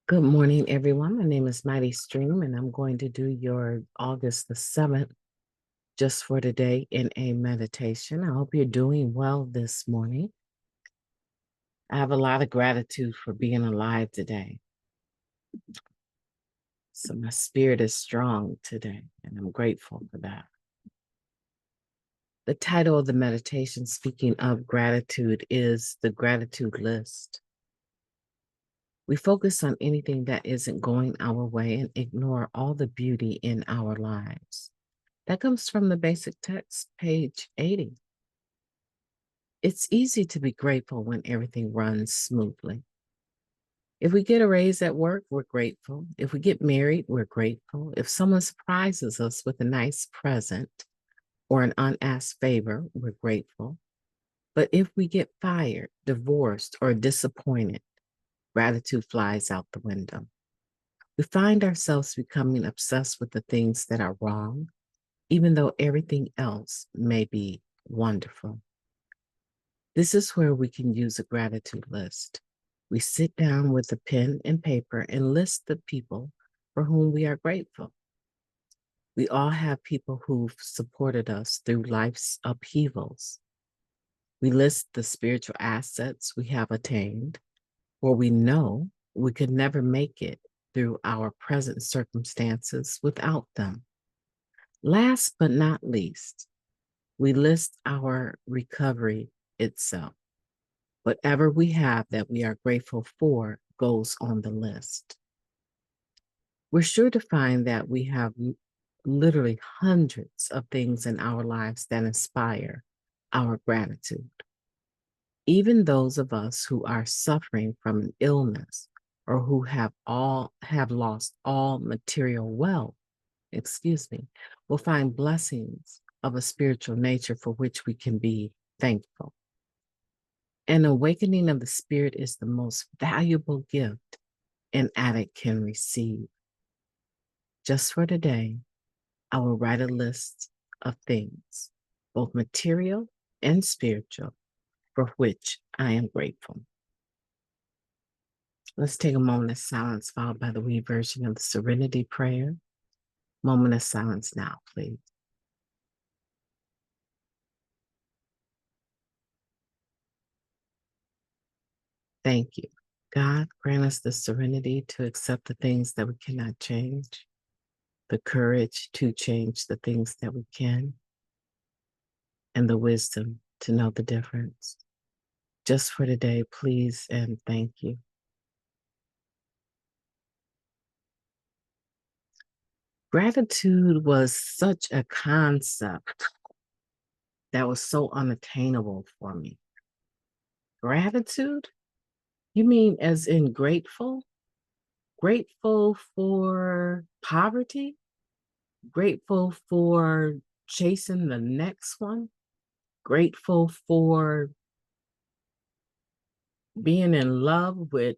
Good morning, everyone. My name is Mighty Stream, and I'm going to do your August the 7th just for today in a meditation. I hope you're doing well this morning. I have a lot of gratitude for being alive today. So my spirit is strong today, and I'm grateful for that. The title of the meditation, speaking of gratitude, is the gratitude list. We focus on anything that isn't going our way and ignore all the beauty in our lives. That comes from the basic text, page 80. It's easy to be grateful when everything runs smoothly. If we get a raise at work, we're grateful. If we get married, we're grateful. If someone surprises us with a nice present or an unasked favor, we're grateful. But if we get fired, divorced, or disappointed, gratitude flies out the window. We find ourselves becoming obsessed with the things that are wrong, even though everything else may be wonderful. This is where we can use a gratitude list. We sit down with a pen and paper and list the people for whom we are grateful. We all have people who've supported us through life's upheavals. We list the spiritual assets we have attained, or we know we could never make it through our present circumstances without them. Last but not least, we list our recovery itself. Whatever we have that we are grateful for goes on the list. We're sure to find that we have literally hundreds of things in our lives that inspire our gratitude. Even those of us who are suffering from an illness or who have lost all material wealth, will find blessings of a spiritual nature for which we can be thankful. An awakening of the spirit is the most valuable gift an addict can receive. Just for today, I will write a list of things, both material and spiritual, for which I am grateful. Let's take a moment of silence, followed by the wee version of the Serenity Prayer. Moment of silence now, please. Thank you. God, grant us the serenity to accept the things that we cannot change, the courage to change the things that we can, and the wisdom to know the difference. Just for today, please and thank you. Gratitude was such a concept that was so unattainable for me. Gratitude? You mean as in grateful? Grateful for poverty? Grateful for chasing the next one? Grateful for being in love with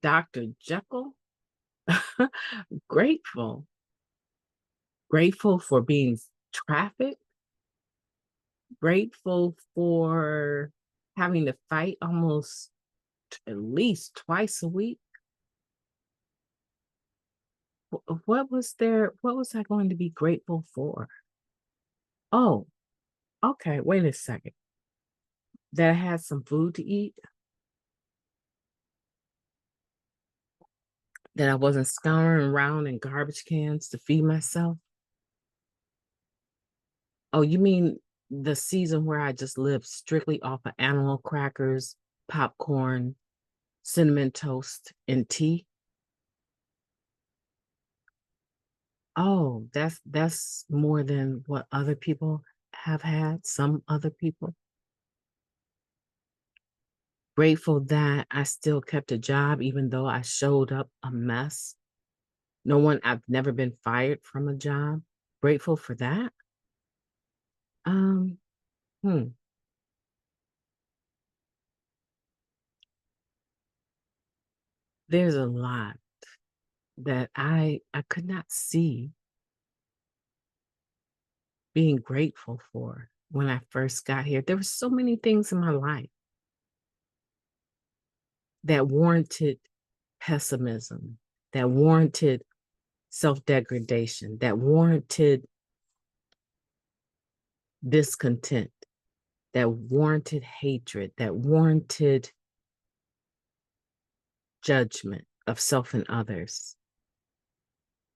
Dr. Jekyll? Grateful. Grateful for being trafficked? Grateful for having to fight almost at least twice a week. What was there? What was I going to be grateful for? Oh, okay. Wait a second. That I had some food to eat, that I wasn't scouring around in garbage cans to feed myself. Oh, you mean the season where I just lived strictly off of animal crackers, popcorn, cinnamon toast, and tea? Oh, that's more than what other people have had, some other people. Grateful that I still kept a job even though I showed up a mess. I've never been fired from a job. Grateful for that. Um, hmm. There's a lot that I could not see being grateful for when I first got here. There were so many things in my life that warranted pessimism, that warranted self-degradation, that warranted discontent, that warranted hatred, that warranted judgment of self and others.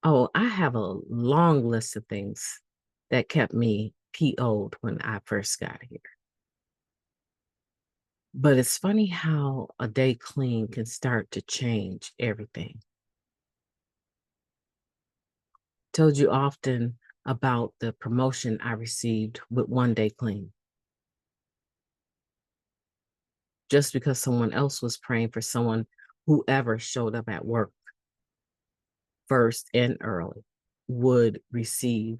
Oh, I have a long list of things that kept me P.O.'d when I first got here. But it's funny how a day clean can start to change everything. Told you often about the promotion I received with one day clean. Just because someone else was praying for someone, whoever showed up at work first and early would receive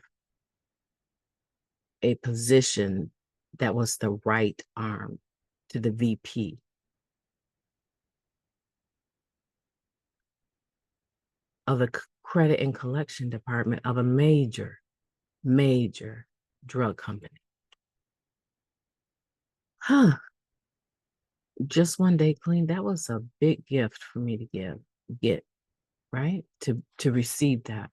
a position that was the right arm to the VP of the credit and collection department of a major, major drug company. Huh. Just one day clean, that was a big gift for me to get, right? To receive that.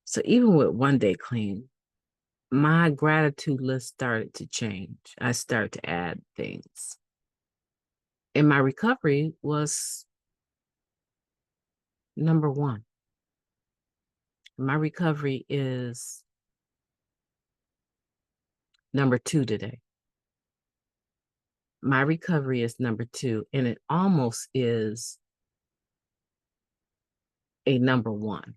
So even with one day clean, my gratitude list started to change. I started to add things. And my recovery was number one. My recovery is number two today. My recovery is number two, and it almost is a number one.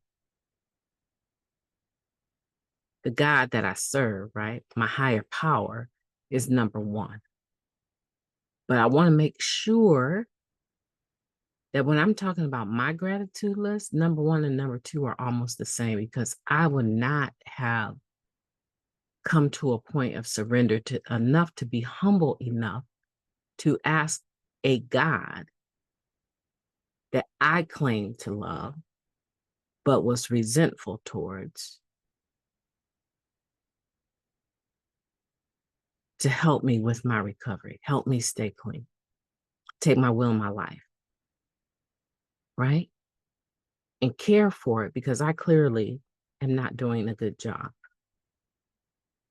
The God that I serve, right? My higher power is number one. But I want to make sure that when I'm talking about my gratitude list, number one and number two are almost the same, because I would not have come to a point of surrender to enough to be humble enough to ask a God that I claim to love, but was resentful towards, to help me with my recovery, help me stay clean, take my will in my life, right? And care for it, because I clearly am not doing a good job.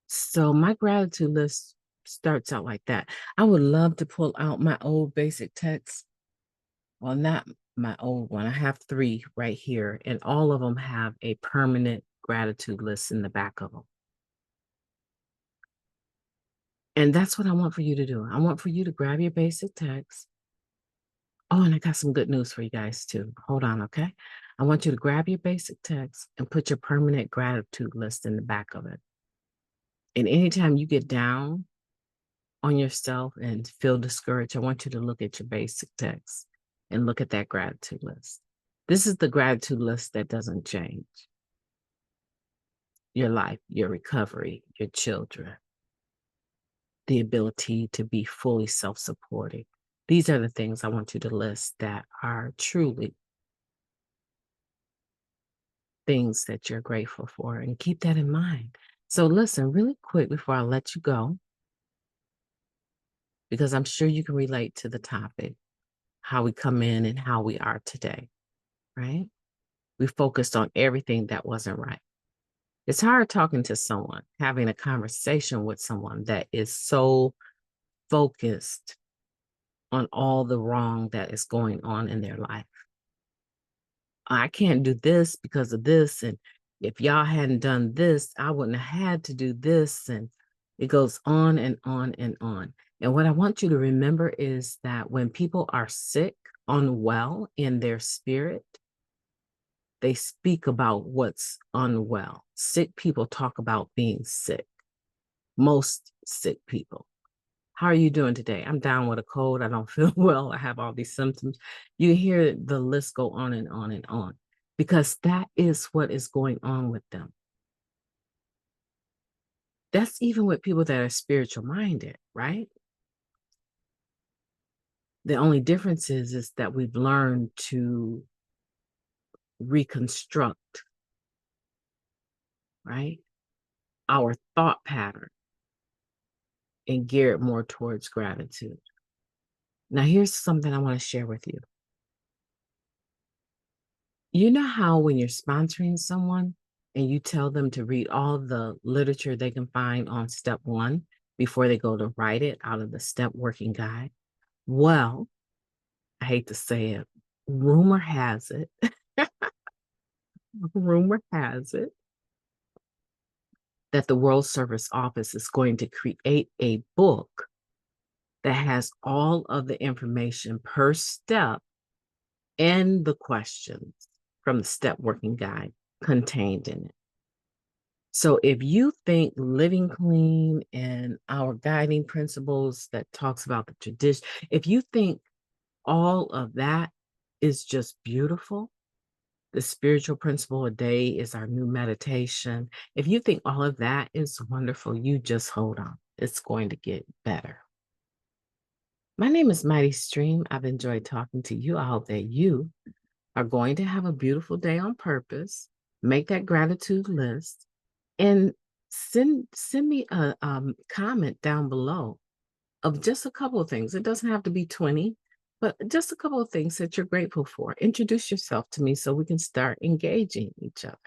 So my gratitude list starts out like that. I would love to pull out my old basic text. Well, not my old one. I have 3 right here, and all of them have a permanent gratitude list in the back of them. And that's what I want for you to do. I want for you to grab your basic text. Oh, and I got some good news for you guys too. Hold on, okay? I want you to grab your basic text and put your permanent gratitude list in the back of it. And anytime you get down on yourself and feel discouraged, I want you to look at your basic text and look at that gratitude list. This is the gratitude list that doesn't change. Your life, your recovery, your children, the ability to be fully self-supporting. These are the things I want you to list that are truly things that you're grateful for, and keep that in mind. So listen, really quick before I let you go, because I'm sure you can relate to the topic, how we come in and how we are today, right? We focused on everything that wasn't right. It's hard talking to someone, having a conversation with someone that is so focused on all the wrong that is going on in their life. I can't do this because of this. And if y'all hadn't done this, I wouldn't have had to do this. And it goes on and on and on. And what I want you to remember is that when people are sick, unwell in their spirit, they speak about what's unwell. Sick people talk about being sick. Most sick people. How are you doing today? I'm down with a cold. I don't feel well. I have all these symptoms. You hear the list go on and on and on, because that is what is going on with them. That's even with people that are spiritual minded, right? The only difference is that we've learned to reconstruct, right, our thought pattern and gear it more towards gratitude. Now, here's something I want to share with you. You know how when you're sponsoring someone and you tell them to read all the literature they can find on step one before they go to write it out of the step working guide? Well, I hate to say it, rumor has it, rumor has it that the World Service Office is going to create a book that has all of the information per step and the questions from the step working guide contained in it. So if you think living clean and our guiding principles that talks about the tradition, if you think all of that is just beautiful, the spiritual principle a day is our new meditation. If you think all of that is wonderful, you just hold on. It's going to get better. My name is Mighty Stream. I've enjoyed talking to you. I hope that you are going to have a beautiful day on purpose. Make that gratitude list and send me a comment down below of just a couple of things. It doesn't have to be 20, but just a couple of things that you're grateful for. Introduce yourself to me so we can start engaging each other.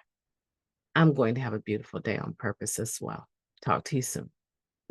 I'm going to have a beautiful day on purpose as well. Talk to you soon.